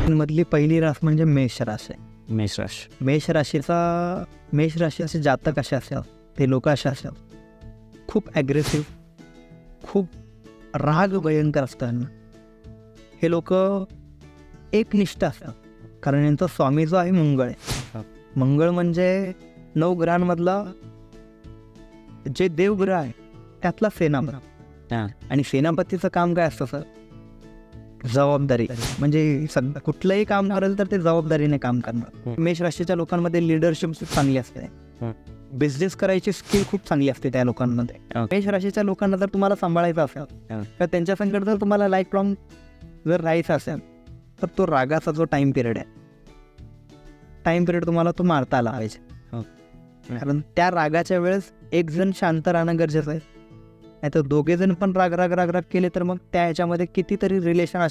मधली पहिली रास म्हणजे मेष राशी. मेष राशी. मेष राशीचे जातक असे असेल, ते लोक असे असेल, खूप ॲग्रेसिव्ह, खूप राग भयंकर असतात. हे लोक एकनिष्ठ असतात, कारण यांचा स्वामी जो आहे मंगळ आहे. मंगळ म्हणजे 9 ग्रहांमधला जे देवग्रह आहे त्यातला सेनापती. आणि सेनापतीचं काम काय असतं सर? जबाबदारी. म्हणजे सध्या कुठलंही काम करेल तर ते जबाबदारीने काम करणार. मेष राशीच्या लोकांमध्ये लिडरशिप चांगली असते, बिझनेस करायची स्किल खूप चांगली असते त्या लोकांमध्ये. मेष राशीच्या लोकांना जर तुम्हाला सांभाळायचं असेल तर त्यांच्या संकट जर तुम्हाला लाईफ लॉंग जर राहायचं असेल तर तो रागाचा जो टाइम पिरियड तुम्हाला तो मारता आला पाहिजे. कारण त्या रागाच्या वेळेस एक जण शांत राहणं गरजेचं आहे, नाही तर दोघे जण पण राग केले तर मग त्या ह्याच्यामध्ये कितीतरी रिलेशन